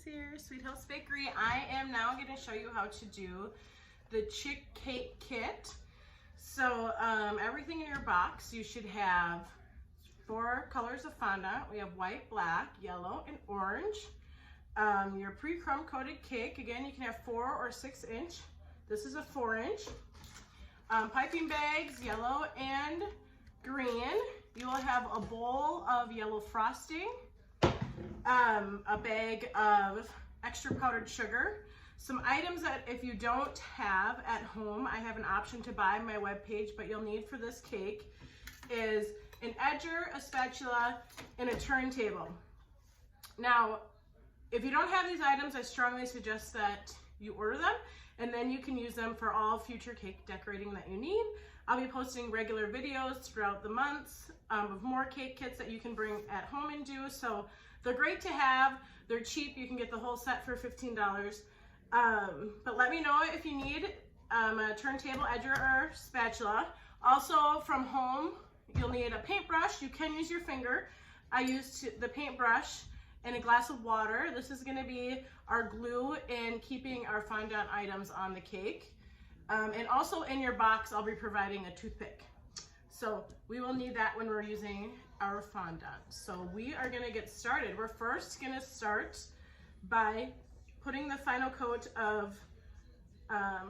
here, Sweet House Bakery. I am now going to show you how to do the chick cake kit. So everything in your box, you should have 4 colors of fondant. We have white, black, yellow, and orange. Your pre-crumb coated cake, again, you can have 4 or 6 inch. This is a 4 inch. Piping bags, yellow and green. You will have a bowl of yellow frosting, a bag of extra powdered sugar. Some items that if you don't have at home, I have an option to buy on my webpage, but you'll need for this cake is an edger, a spatula, and a turntable. Now, if you don't have these items, I strongly suggest that you order them, and then you can use them for all future cake decorating that you need. I'll be posting regular videos throughout the months of more cake kits that you can bring at home and do. So they're great to have. They're cheap. You can get the whole set for $15. But let me know if you need a turntable, edger, or spatula. Also from home, you'll need a paintbrush. You can use your finger. I used the paintbrush and a glass of water. This is going to be our glue in keeping our fondant items on the cake. And also in your box, I'll be providing a toothpick. So we will need that when we're using our fondant. So we are going to get started. We're first going to start by putting the final coat of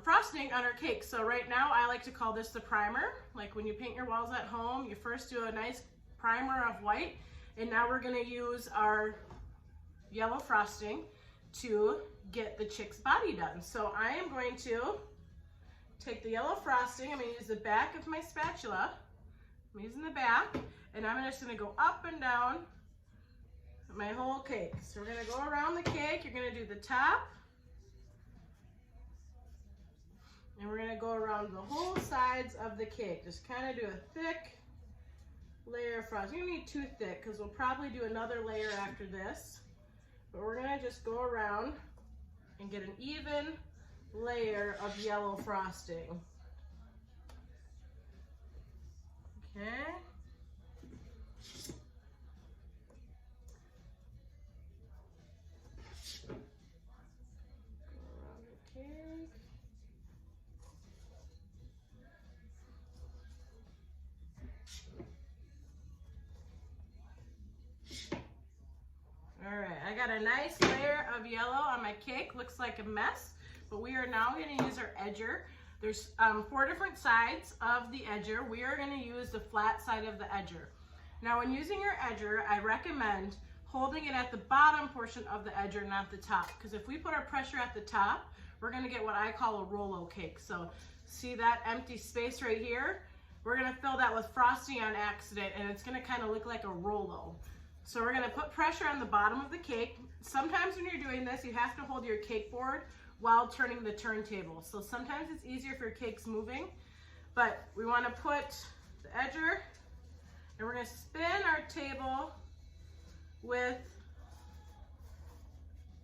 frosting on our cake. So right now I like to call this the primer. Like when you paint your walls at home, you first do a nice primer of white, and now we're going to use our yellow frosting to get the chick's body done. So I am going to take the yellow frosting. I'm going to use the back of my spatula. I'm using the back, and I'm just going to go up and down my whole cake. So we're going to go around the cake. You're going to do the top, and we're going to go around the whole sides of the cake. Just kind of do a thick layer of frosting. You don't need too thick because we'll probably do another layer after this. But we're going to just go around and get an even layer of yellow frosting. Okay. Go around the cake. All right, I got a nice layer of yellow on my cake. Looks like a mess, but we are now going to use our edger. There's 4 different sides of the edger. We are going to use the flat side of the edger. Now, when using your edger, I recommend holding it at the bottom portion of the edger, not the top, because if we put our pressure at the top, we're going to get what I call a Rolo cake. So see that empty space right here? We're going to fill that with frosting on accident, and it's going to kind of look like a Rolo. So we're going to put pressure on the bottom of the cake. Sometimes when you're doing this, you have to hold your cake board while turning the turntable. So sometimes it's easier if your cake's moving, but we want to put the edger, and we're going to spin our table with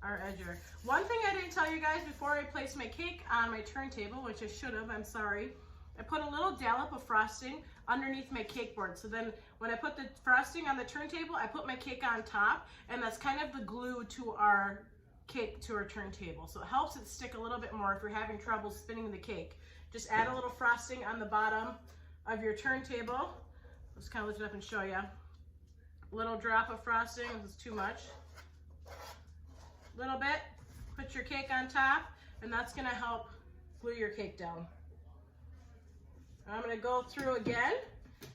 our edger. One thing I didn't tell you guys before I placed my cake on my turntable, which I should have, I'm sorry, I put a little dollop of frosting underneath my cake board. So then when I put the frosting on the turntable, I put my cake on top, and that's kind of the glue to our cake to our turntable. So it helps it stick a little bit more if you're having trouble spinning the cake. Just add a little frosting on the bottom of your turntable. Let's kind of lift it up and show you. A little drop of frosting, this is too much. A little bit, put your cake on top, and that's gonna help glue your cake down. I'm gonna go through again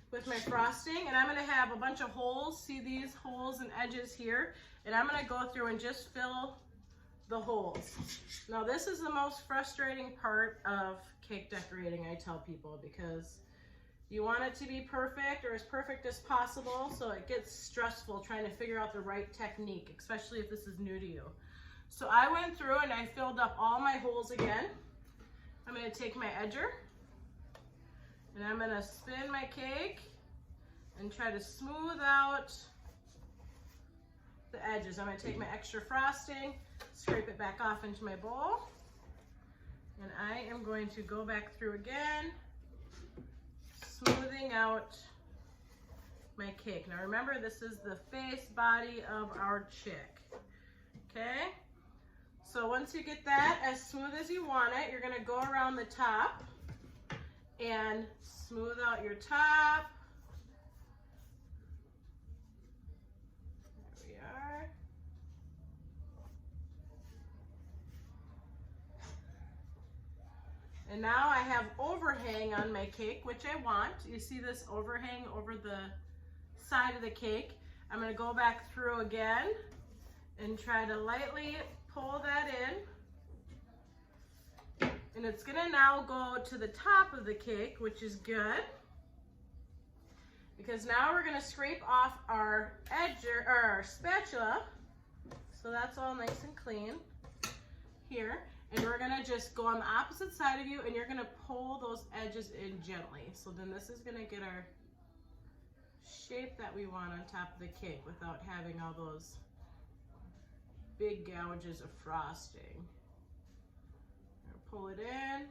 with my frosting, and I'm gonna have a bunch of holes. See these holes and edges here? And I'm gonna go through and just fill the holes. Now this is the most frustrating part of cake decorating, I tell people, because you want it to be perfect or as perfect as possible, so it gets stressful trying to figure out the right technique, especially if this is new to you. So I went through and I filled up all my holes again. I'm gonna take my edger, and I'm gonna spin my cake and try to smooth out the edges. I'm gonna take my extra frosting, scrape it back off into my bowl, and I am going to go back through again, smoothing out my cake. Now remember, this is the face body of our chick, okay? So once you get that as smooth as you want it, you're gonna go around the top and smooth out your top. There we are. And now I have overhang on my cake, which I want. You see this overhang over the side of the cake. I'm gonna go back through again and try to lightly pull that in. And it's gonna now go to the top of the cake, which is good. Because now we're gonna scrape off our edge or our spatula. So that's all nice and clean here. And we're gonna just go on the opposite side of you and you're gonna pull those edges in gently. So then this is gonna get our shape that we want on top of the cake without having all those big gouges of frosting. Pull it in.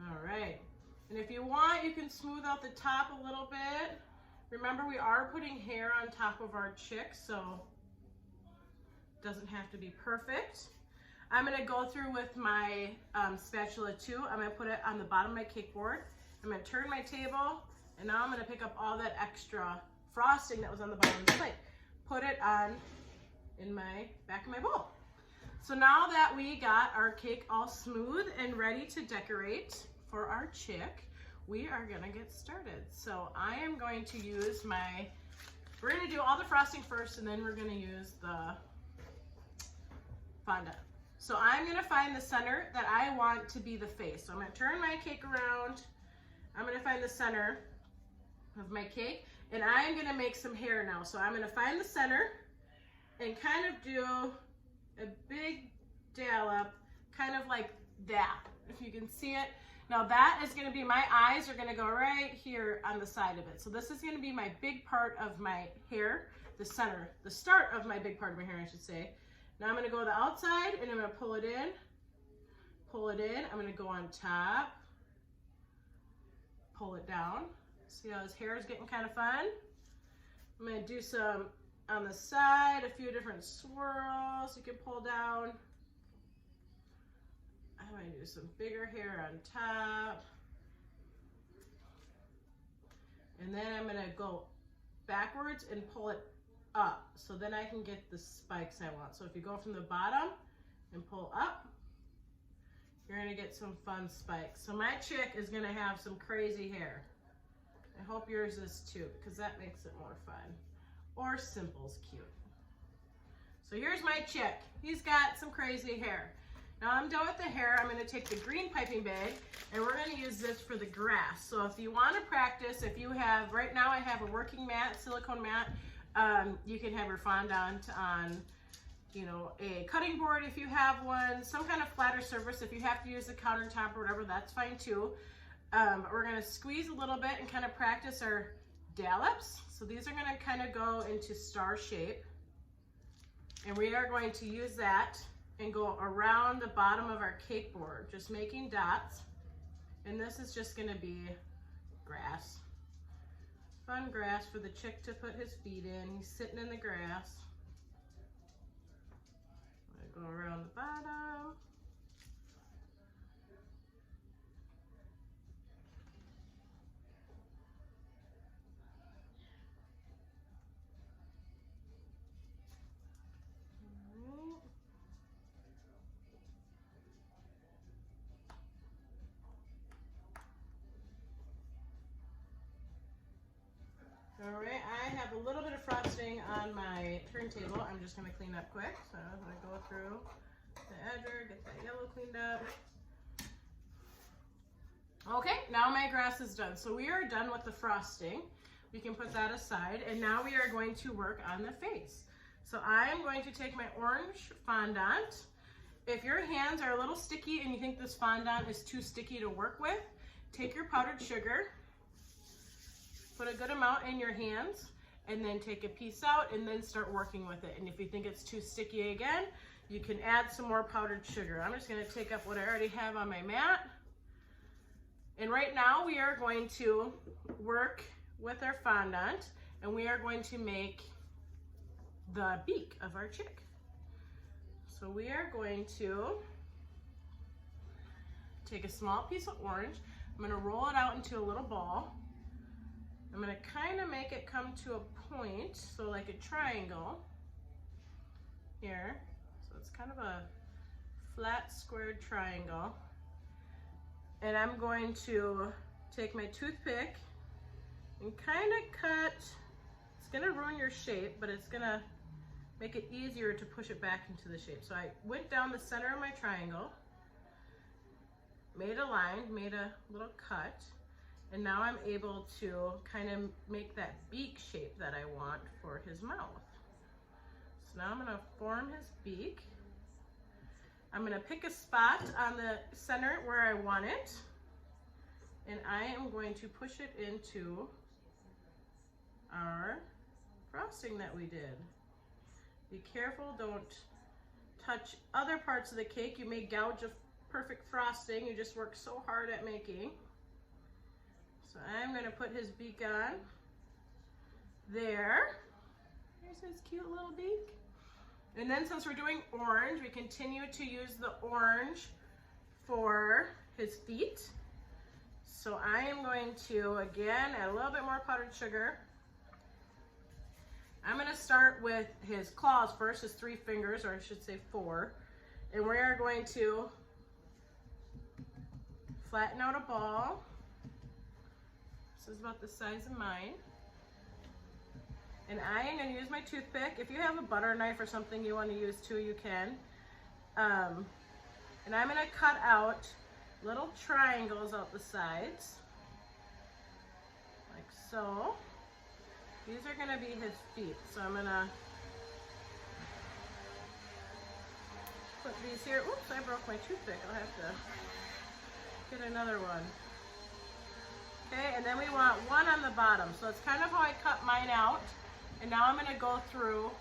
All right. And if you want, you can smooth out the top a little bit. Remember, we are putting hair on top of our chick, so it doesn't have to be perfect. I'm gonna go through with my spatula too. I'm gonna put it on the bottom of my cake board. I'm gonna turn my table, and now I'm gonna pick up all that extra frosting that was on the bottom of the plate. Put it on in my back of my bowl. So now that we got our cake all smooth and ready to decorate for our chick, we are gonna get started. So I am going to use we're gonna do all the frosting first, and then we're gonna use the fondant. So I'm gonna find the center that I want to be the face. So I'm gonna turn my cake around. I'm gonna find the center of my cake, and I'm gonna make some hair now. So I'm gonna find the center and kind of do a big dollop, kind of like that, if you can see it. Now that is gonna be, my eyes are gonna go right here on the side of it. So this is gonna be my big part of my hair, the center, the start of my big part of my hair, I should say. Now I'm gonna go to the outside and I'm gonna pull it in, I'm gonna go on top, pull it down. See how his hair is getting kind of fun? I'm gonna do some on the side, a few different swirls you can pull down. I'm gonna do some bigger hair on top. And then I'm gonna go backwards and pull it up. So then I can get the spikes I want. So if you go from the bottom and pull up, you're gonna get some fun spikes. So my chick is gonna have some crazy hair. I hope yours is too, because that makes it more fun. Or simple's cute. So here's my chick. He's got some crazy hair. Now I'm done with the hair. I'm gonna take the green piping bag and we're gonna use this for the grass. So if you wanna practice, if you have, right now I have a working mat, silicone mat. You can have your fondant on, you know, a cutting board if you have one, some kind of flatter surface. If you have to use the countertop or whatever, that's fine too. We're gonna squeeze a little bit and kind of practice our dollops. So these are gonna kind of go into star shape. And we are going to use that and go around the bottom of our cake board, just making dots. And this is just gonna be grass. Fun grass for the chick to put his feet in. He's sitting in the grass. I'm gonna go around the bottom. All right, I have a little bit of frosting on my turntable. I'm just gonna clean up quick. So I'm gonna go through the edger, get that yellow cleaned up. Okay, now my grass is done. So we are done with the frosting. We can put that aside. And now we are going to work on the face. So I am going to take my orange fondant. If your hands are a little sticky and you think this fondant is too sticky to work with, take your powdered sugar, put a good amount in your hands, and then take a piece out and then start working with it. And if you think it's too sticky again, you can add some more powdered sugar. I'm just gonna take up what I already have on my mat. And right now we are going to work with our fondant and we are going to make the beak of our chick. So we are going to take a small piece of orange. I'm going to roll it out into a little ball. I'm going to kind of make it come to a point, so like a triangle here. So it's kind of a flat squared triangle. And I'm going to take my toothpick and kind of cut. It's going to ruin your shape, but it's going to make it easier to push it back into the shape. So I went down the center of my triangle, made a line, made a little cut, and now I'm able to kind of make that beak shape that I want for his mouth. So now I'm going to form his beak. I'm going to pick a spot on the center where I want it, and I am going to push it into our frosting that we did. Be careful, don't touch other parts of the cake. You may gouge a perfect frosting you just worked so hard at making. So I'm going to put his beak on there. Here's his cute little beak. And then since we're doing orange, we continue to use the orange for his feet. So I am going to, again, add a little bit more powdered sugar. I'm going to start with his claws first, his 3 fingers, or I should say 4. And we are going to flatten out a ball. This is about the size of mine. And I am going to use my toothpick. If you have a butter knife or something you want to use too, you can. And I'm going to cut out little triangles out the sides, like so. These are going to be his feet. So I'm going to put these here. Oops, I broke my toothpick. I'll have to get another one. Okay, and then we want one on the bottom. So it's kind of how I cut mine out. And now I'm going to go through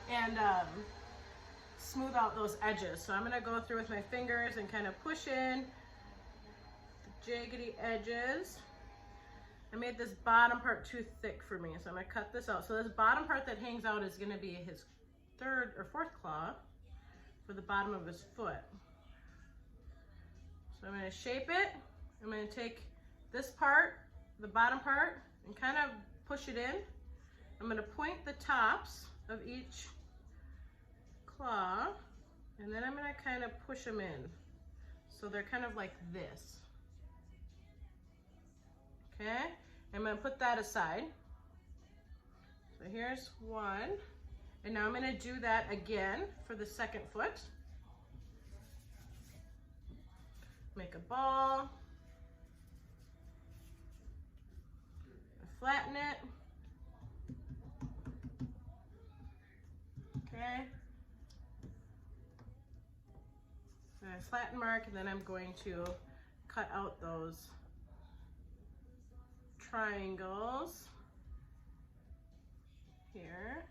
and smooth out those edges. So I'm going to go through with my fingers and kind of push in the jaggedy edges. I made this bottom part too thick for me, so I'm going to cut this out. So this bottom part that hangs out is going to be his 3rd or 4th claw for the bottom of his foot. So I'm going to shape it. I'm going to take this part, the bottom part, and kind of push it in. I'm going to point the tops of each claw, and then I'm going to kind of push them in. So they're kind of like this. Okay, I'm going to put that aside. So here's one. And now I'm going to do that again for the 2nd foot. Make a ball. Flatten it. Okay. So I flatten mark, and then I'm going to cut out those triangles here.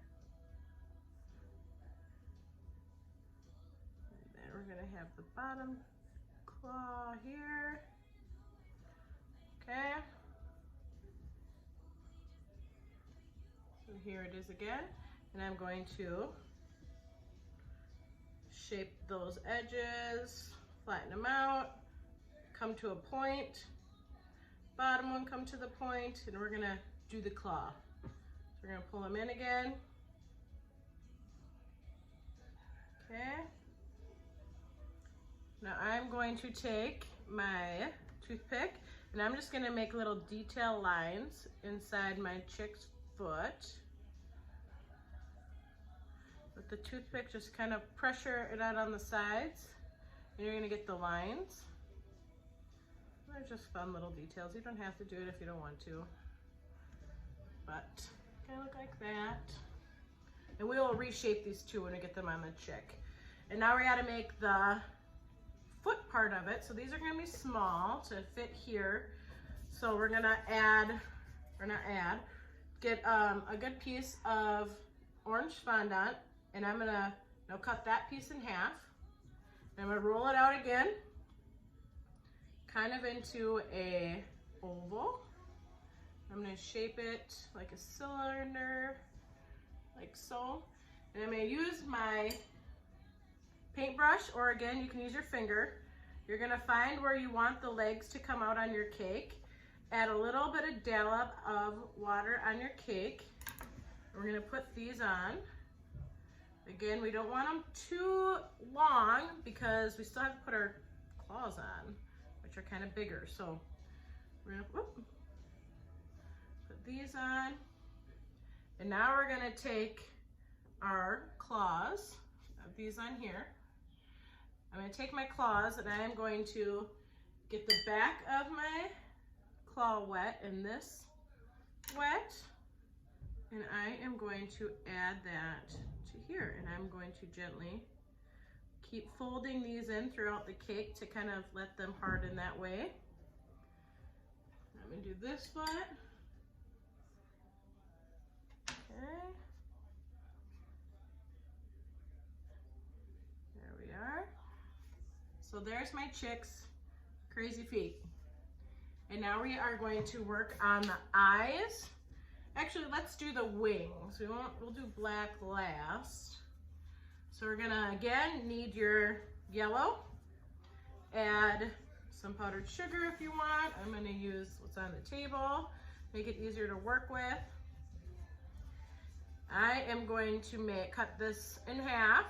And then we're going to have the bottom claw here. Okay. So here it is again. And I'm going to shape those edges, flatten them out, come to a point. Bottom one come to the point, and we're going to do the claw. So we're going to pull them in again. Okay. Now I'm going to take my toothpick, and I'm just going to make little detail lines inside my chick's foot. With the toothpick, just kind of pressure it out on the sides, and you're going to get the lines. They're just fun little details. You don't have to do it if you don't want to. But kind of look like that. And we will reshape these two when we get them on the chick. And now we got to make the foot part of it. So these are going to be small to fit here. So we're going to get a good piece of orange fondant. And I'm going to now cut that piece in half. And I'm going to roll it out again, kind of into a oval. I'm going to shape it like a cylinder, like so. And I'm going to use my paintbrush, or again, you can use your finger. You're gonna find where you want the legs to come out on your cake. Add a little bit of dollop of water on your cake. We're gonna put these on. Again, we don't want them too long because we still have to put our claws on, which are kind of bigger. So we're gonna put these on. And now we're gonna take our claws, have these on here. I'm gonna take my claws and I am going to get the back of my claw wet and this wet. And I am going to add that to here. And I'm going to gently keep folding these in throughout the cake to kind of let them harden that way. I'm gonna do this foot. Okay. There we are. So there's my chick's crazy feet. And now we are going to work on the eyes. Actually, let's do the wings. We'll do black last. So we're gonna, again, need your yellow. Add some powdered sugar if you want. I'm gonna use what's on the table. Make it easier to work with. I am going to cut this in half.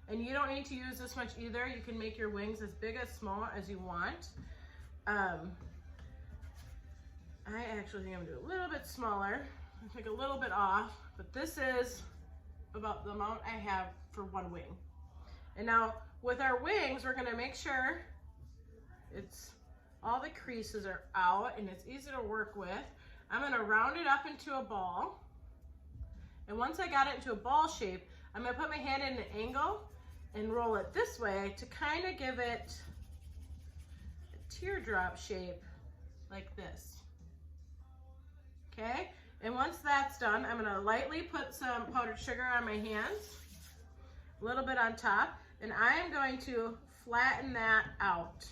And you don't need to use this much either. You can make your wings as big as small as you want. I actually think I'm gonna do a little bit smaller. I'll take a little bit off, but this is about the amount I have for one wing. And now with our wings, we're gonna make sure all the creases are out and it's easy to work with. I'm gonna round it up into a ball. And once I got it into a ball shape, I'm gonna put my hand in an angle and roll it this way to kind of give it a teardrop shape like this. Okay, and once that's done, I'm gonna lightly put some powdered sugar on my hands, a little bit on top, and I am going to flatten that out.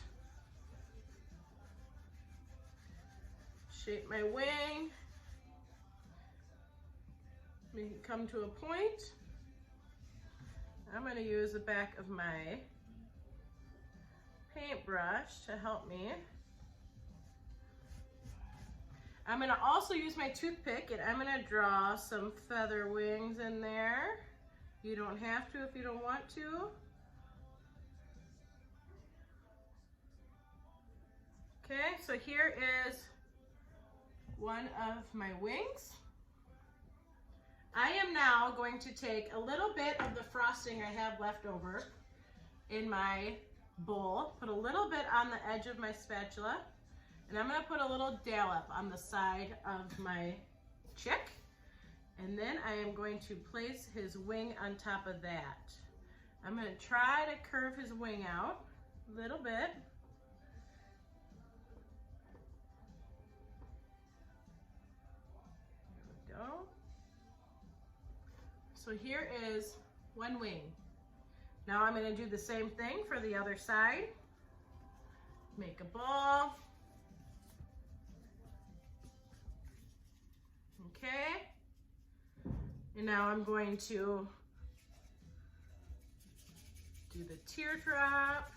Shape my wing, make it come to a point. I'm going to use the back of my paintbrush to help me. I'm going to also use my toothpick and I'm going to draw some feather wings in there. You don't have to if you don't want to. Okay, so here is one of my wings. I am now going to take a little bit of the frosting I have left over in my bowl, put a little bit on the edge of my spatula, and I'm going to put a little dollop on the side of my chick, and then I am going to place his wing on top of that. I'm going to try to curve his wing out a little bit. There we go. So here is one wing. Now I'm going to do the same thing for the other side. Make a ball. Okay. And now I'm going to do the teardrop.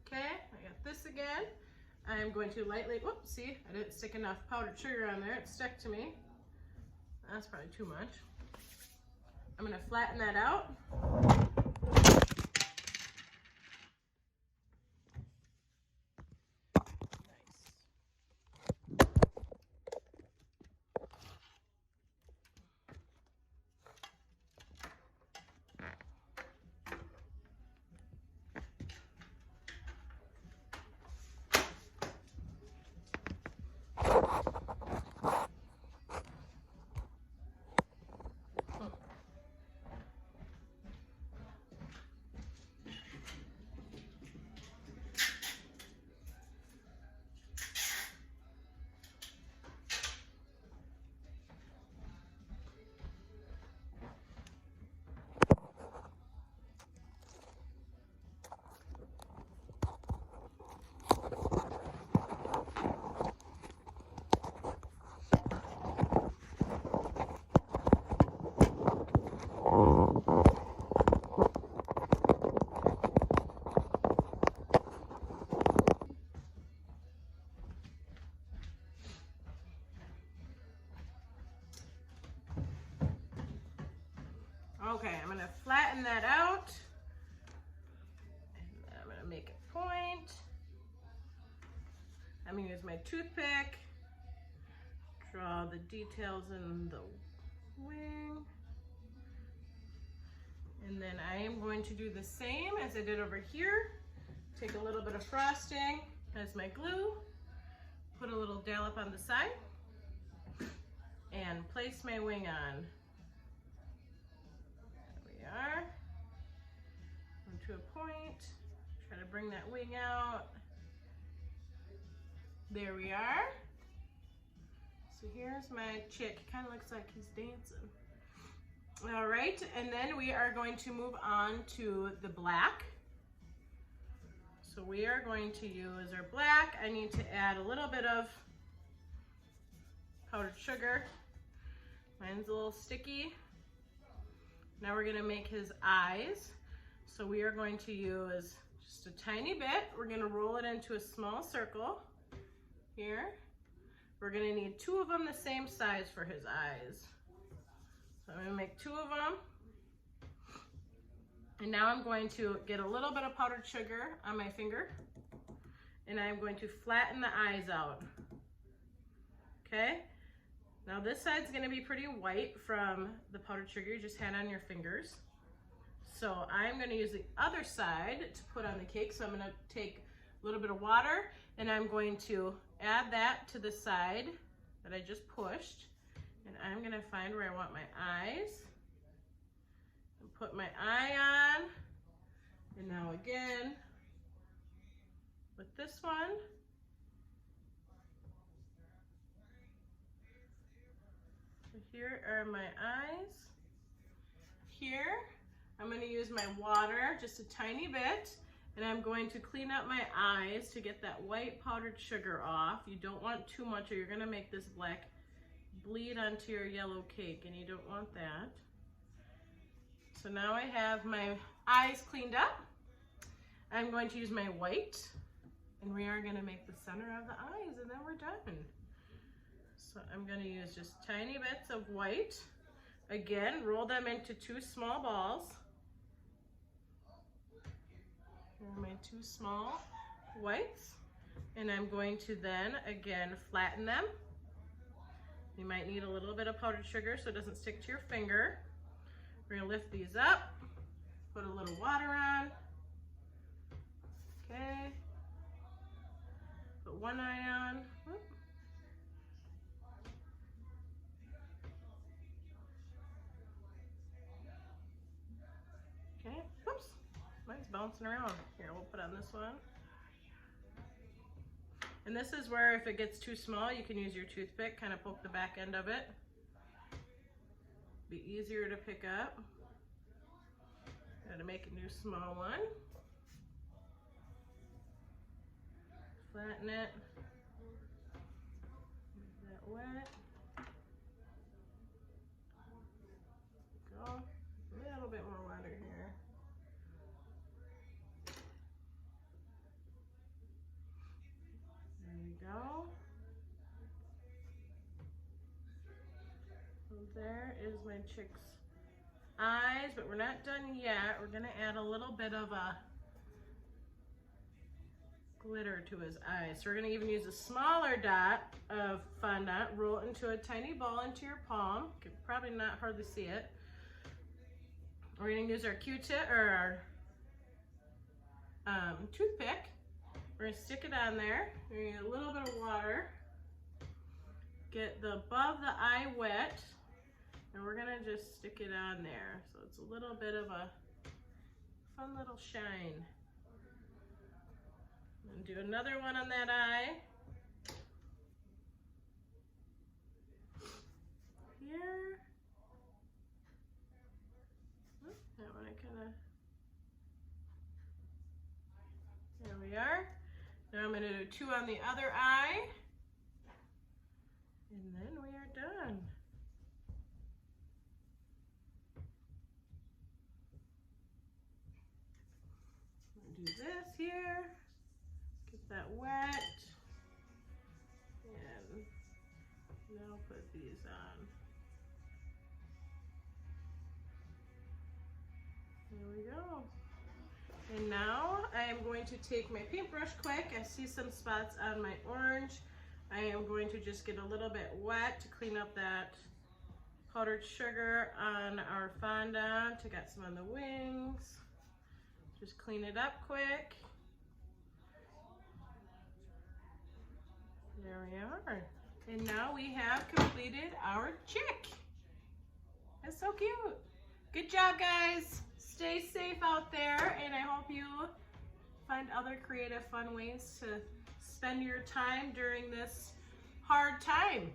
Okay, I got this again. I'm going to lightly, whoops, see, I didn't stick enough powdered sugar on there. It stuck to me. That's probably too much. I'm going to flatten that out. Okay, I'm gonna flatten that out. And I'm gonna make a point. I'm gonna use my toothpick, draw the details in the wing. And then I am going to do the same as I did over here. Take a little bit of frosting as my glue, put a little dollop on the side, and place my wing on. There we are. Come to a point, try to bring that wing out. There we are. So here's my chick. Kind of looks like he's dancing. All right, and then we are going to move on to the black. So we are going to use our black. I need to add a little bit of powdered sugar. Mine's a little sticky. Now we're gonna make his eyes. So we are going to use just a tiny bit. We're gonna roll it into a small circle here. We're gonna need 2 of them the same size for his eyes. So I'm gonna make 2 of them. And now I'm going to get a little bit of powdered sugar on my finger, and I'm going to flatten the eyes out. Okay? Now this side's gonna be pretty white from the powdered sugar you just had on your fingers. So I'm gonna use the other side to put on the cake. So I'm gonna take a little bit of water, and I'm going to add that to the side that I just pushed. And I'm gonna find where I want my eyes. And put my eye on. And now again, with this one. So here are my eyes. Here, I'm gonna use my water, just a tiny bit, and I'm going to clean up my eyes to get that white powdered sugar off. You don't want too much or you're gonna make this black bleed onto your yellow cake, and you don't want that. So now I have my eyes cleaned up. I'm going to use my white, and we are gonna make the center of the eyes, and then we're done. So I'm gonna use just tiny bits of white. Again, roll them into 2 small balls. Here are my 2 small whites. And I'm going to then, again, flatten them. You might need a little bit of powdered sugar so it doesn't stick to your finger. We're gonna lift these up, put a little water on. Okay. Put one eye on. Whoop. Okay, whoops, mine's bouncing around. Here, we'll put on this one. And this is where if it gets too small, you can use your toothpick, kind of poke the back end of it. Be easier to pick up. Gotta make a new small one. Flatten it. Make that wet. Go. A little bit more water here. There you go. So there is my chick's eyes, but we're not done yet. We're gonna add a little bit of a glitter to his eyes. So we're gonna even use a smaller dot of fondant, roll it into a tiny ball into your palm. You can probably not hardly see it. We're gonna use our Q-tip or our toothpick. We're gonna stick it on there. We're gonna use a little bit of water. Get the above the eye wet, and we're gonna just stick it on there. So it's a little bit of a fun little shine. And do another one on that eye. Here. That one I kinda, there we are. Now I'm gonna do 2 on the other eye. And then we are done. Do this here, get that wet, and now put these on. And now I am going to take my paintbrush quick. I see some spots on my orange. I am going to just get a little bit wet to clean up that powdered sugar on our fondant. I got some on the wings. Just clean it up quick. There we are. And now we have completed our chick. That's so cute. Good job, guys. Stay safe out there, and I hope you find other creative, fun ways to spend your time during this hard time.